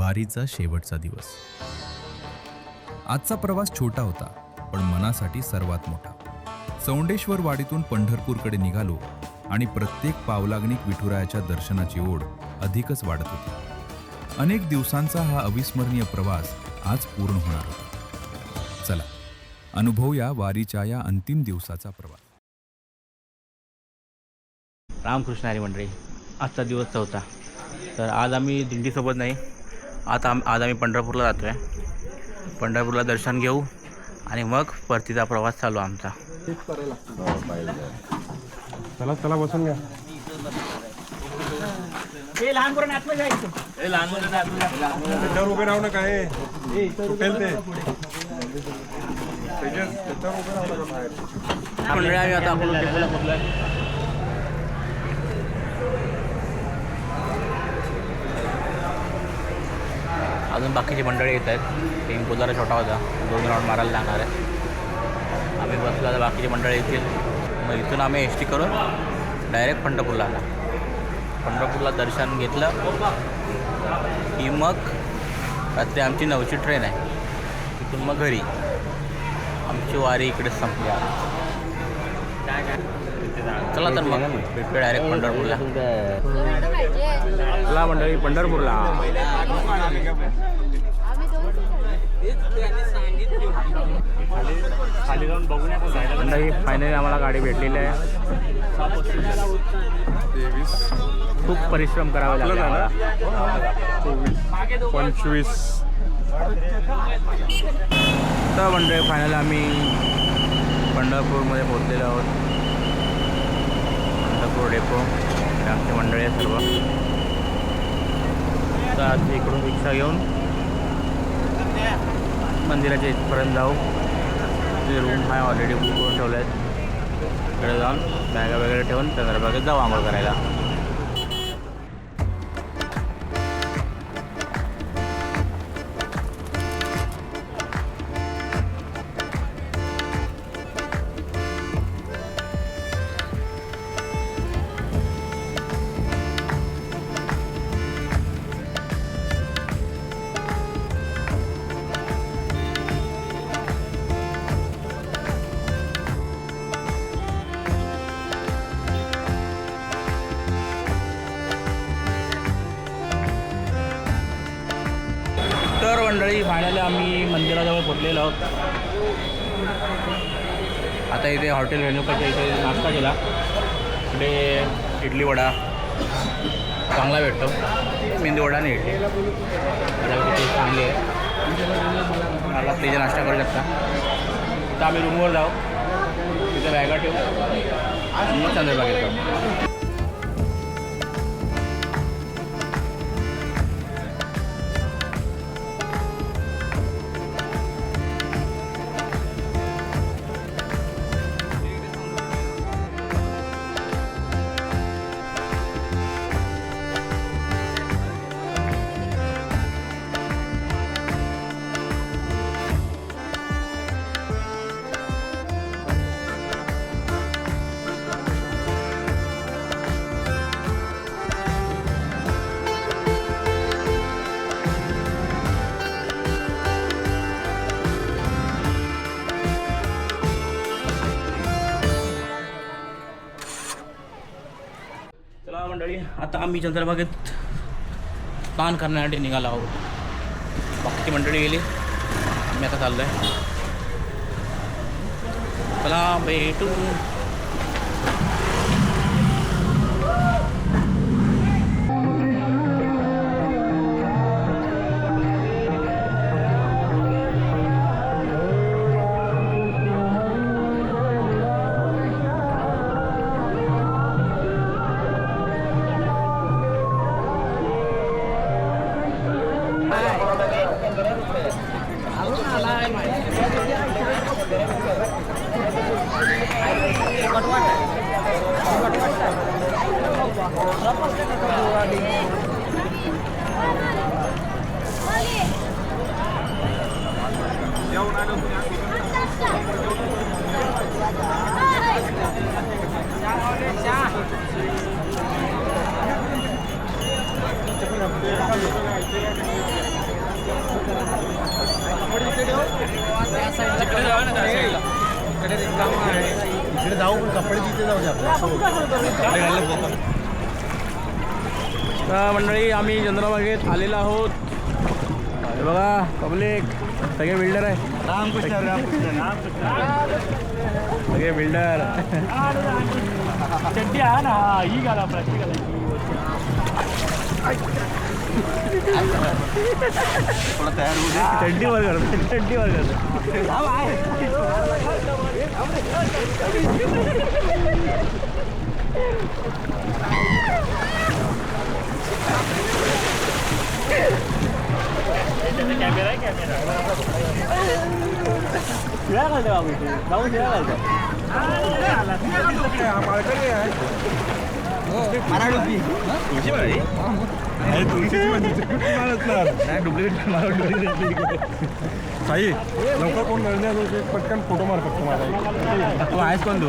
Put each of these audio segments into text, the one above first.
वारीचा शेवटचा दिवस. आजचा प्रवास छोटा होता, पण मनासाठी सर्वात मोठा. चौंडेश्वर वाडीतून पंढरपूरकडे निघालो आणि प्रत्येक पावलागणिक विठुरायाच्या दर्शनाची ओढ अधिकच वाढत होती. अनेक दिवसांचा हा अविस्मरणीय प्रवास आज पूर्ण होणार होता. चला अनुभवूया वारीच्या या अंतिम दिवसाचा प्रवास. रामकृष्ण हरी मंडळी, आजचा दिवस चौथा. तर आज आम्ही दिंडीसोबत नाही, आज आम्ही पंढरपूरला जातो आहे. पंढरपूरला दर्शन घेऊ आणि मग परतीचा प्रवास चालू आमचा. चला चला बसून घ्या. त्याच्यावर उभे राहू नका. तुटेल ते. त्याच्यावर उभे राहू नका बाहेर. मंडळी आम्ही आता आपण टेम्पोला पोहोचलोय. अजून बाकीची मंडळी येत आहेत. टेम्पो जरा छोटा होता, 2 राऊंड मारायला लागणार आहे. आम्ही बसला तर बाकीची मंडळी येतील. मग इथून आम्ही एस टी करून डायरेक्ट पंढरपूरला आला. पंढरपूरला दर्शन घेतलं की मग रात्री आमची 9ची ट्रेन आहे. तिथून मग घरी. आमची वारी इकडे संपली. चला तर मग भेटूया डायरेक्ट पंढरपूरला. चला मंडळी पंढरपूरला. मंडळी फायनली आम्हाला गाडी भेटलेली आहे. खूप परिश्रम करावे लागले आम्हाला. 24, 25. तर मंडळी फायनली आम्ही पंढरपूरमध्ये पोहोचलेलो आहोत. पंढरपूर डेपो आमची मंडळी आहे सर्व. तर आज इकडून रिक्षा घेऊन मंदिराच्या इथपर्यंत जाऊ. जे रूम आहे ऑलरेडी बुक करून ठेवले आहेत. तिकडे जाऊन बॅगा वगैरे ठेवून चंद्रभागेत जाऊ आंघोळ करायला. तर मंडळी फायनली आम्ही मंदिराजवळ पोचलेलो आहोत. आता इथे हॉटेल रेणुकाच्या इथे नाश्ता केला. इकडे इडली वडा चांगला भेटतो. मेंदू वडा आणि इडली तिथे चांगली आहे. मला तिथे नाश्ता करू शकता. तर आम्ही रूमवर जाऊ, तिथे बॅगा ठेवू मग चंद्रभागेत जाऊ. चला मंडळी, आता आम्ही चंद्रभागेत स्नान करण्यासाठी निघालो आहोत. बाकीची मंडळी गेली, आम्ही आता चाललो आहे. चला भेटू. इकडे जाऊ पण कपडे तिथे जाऊ दे तर मंडळी आम्ही चंद्रभागेत आलेलो आहोत. हे बघा पब्लिक सगळे बिल्डर आहे. सगळे बिल्डर चड्डी आहे ना ही घाला प्लास्टिक चड्डी वर करतो चड्डी वर करतो. कॅमेरा आहे कॅमेरा शिळ्या घालतो बाबू तू जाऊन शिळ्या घालतो माळकरी आहे साई लवकर कोण मिळणे पटकन फोटो मार फक्त मला. तू आहेस कोण तू?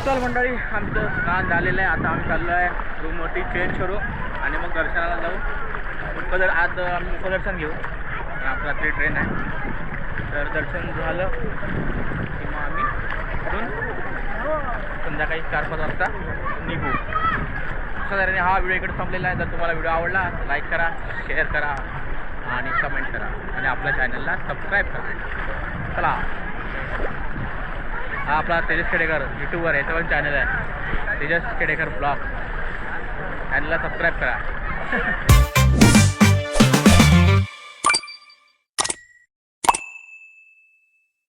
चल मंडळी आमचं स्नान झालेलं आहे. आता आम्ही चाललो आहे रूमवरती चेंज करू आणि मग दर्शनाला जाऊ. आज आम्ही उपदर्शन घेऊ. आपली रात्री ट्रेन आहे. तर दर्शन झालं की मग आम्ही इथून संध्याकाळी 4-5 वाजता निघू. अशा तऱ्हेने हा व्हिडिओ इकडे संपलेला आहे. जर तुम्हाला व्हिडिओ आवडला तर लाईक करा, शेअर करा आणि कमेंट करा आणि आपल्या चॅनलला सबस्क्राईब करा. चला, हा आपला तेजस खेडेकर यूट्यूबवर याचं पण चॅनल आहे तेजस खेडेकर ब्लॉग. चॅनलला सबस्क्राईब करा.